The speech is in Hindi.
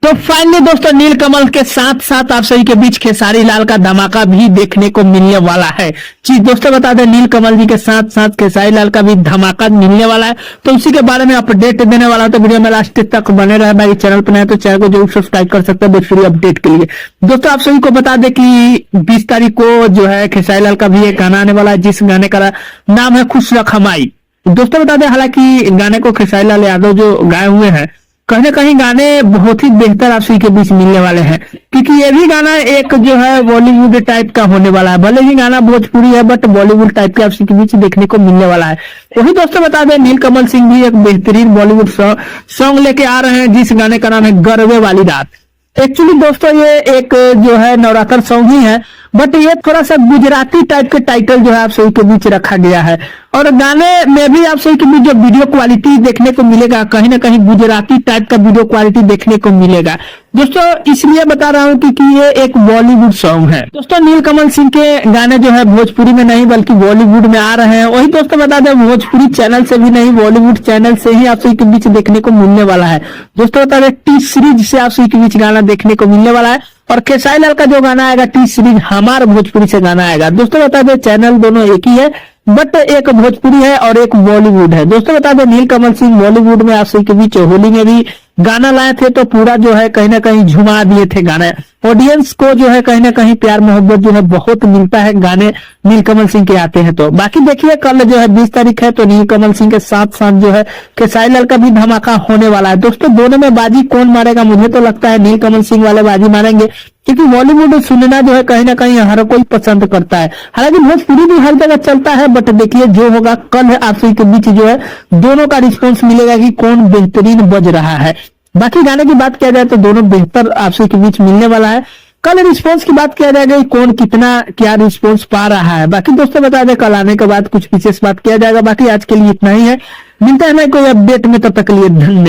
तो फाइनली दोस्तों नीलकमल के साथ साथ आप सभी के बीच खेसारी लाल का धमाका भी देखने को मिलने वाला है। जी दोस्तों बता दें नीलकमल जी के साथ साथ खेसारी लाल का भी धमाका मिलने वाला है, तो उसी के बारे में अपडेट देने वाला है। तो वीडियो में लास्ट तक बने रहे। भाई चैनल पर नए तो चैनल को जरूर सब्सक्राइब कर सकते हैं भोजपुरी अपडेट के लिए। दोस्तों आप सभी को बता दें कि 20 तारीख को जो है खेसारी लाल का भी एक गाना आने वाला है, जिस गाने का नाम है खुश रख हमाई। दोस्तों बता दें हालांकि गाने को खेसारी लाल यादव जो गाए हुए हैं, कहीं ना कहीं गाने बहुत ही बेहतर आप सभी के बीच मिलने वाले हैं, क्योंकि ये भी गाना एक जो है बॉलीवुड टाइप का होने वाला है। भले ही गाना भोजपुरी है बट बॉलीवुड टाइप के आप सभी के बीच देखने को मिलने वाला है। वही दोस्तों बता दें नीलकमल सिंह भी एक बेहतरीन बॉलीवुड सॉन्ग लेके आ रहे हैं, जिस गाने का नाम है गरबे वाली रात। एक्चुअली दोस्तों ये एक जो है नवरात्र सॉन्ग ही है, बट ये थोड़ा सा गुजराती टाइप के टाइटल जो है आप सभी के बीच रखा गया है। और गाने में भी आप सभी के बीच जो वीडियो क्वालिटी देखने को मिलेगा, कहीं ना कहीं गुजराती टाइप का वीडियो क्वालिटी देखने को मिलेगा। दोस्तों इसलिए बता रहा हूँ क्योंकि ये एक बॉलीवुड सॉन्ग है। दोस्तों नीलकमल सिंह के गाने जो है भोजपुरी में नहीं बल्कि बॉलीवुड में आ रहे हैं। वही दोस्तों बता दें भोजपुरी चैनल से भी नहीं, बॉलीवुड चैनल से ही आप सभी के बीच देखने को मिलने वाला है। दोस्तों बता दें टी सीरीज से आप सभी के बीच गाना देखने को मिलने वाला है, और खेसारी लाल का जो गाना आएगा टी सीरीज हमार भोजपुरी से गाना आएगा। दोस्तों बता दें चैनल दोनों एक ही है, बट एक भोजपुरी है और एक बॉलीवुड है। दोस्तों बता दें नीलकमल सिंह बॉलीवुड में आप सभी के बीच होली में भी गाना लाए थे, तो पूरा जो है कहीं ना कहीं झुमा दिए थे गाने। ऑडियंस को जो है कहीं ना कहीं प्यार मोहब्बत जो है बहुत मिलता है गाने नीलकमल सिंह के आते हैं। तो बाकी देखिए कल जो है 20 तारीख है, तो नीलकमल सिंह के साथ साथ जो है खेसारी लाल का भी धमाका होने वाला है। दोस्तों दोनों में बाजी कौन मारेगा? मुझे तो लगता है नीलकमल सिंह वाले बाजी मारेंगे, क्योंकि बॉलीवुड सुनना जो है कहीं ना कहीं हर कोई पसंद करता है। हालांकि भोजपुरी भी हर जगह चलता है, बट देखिए जो होगा कल आप सभी के बीच जो है दोनों का रिस्पॉन्स मिलेगा कि कौन बेहतरीन बज रहा है। बाकी गाने की बात किया जाए तो दोनों बेहतर आप सभी के बीच मिलने वाला है। कल रिस्पॉन्स की बात किया जाएगा कौन कितना क्या रिस्पॉन्स पा रहा है। बाकी दोस्तों बता दें कल आने के बाद कुछ विशेष बात किया जाएगा। बाकी आज के लिए इतना ही है, मिलता है ना कोई अपडेट में, तब तक के लिए धन्यवाद।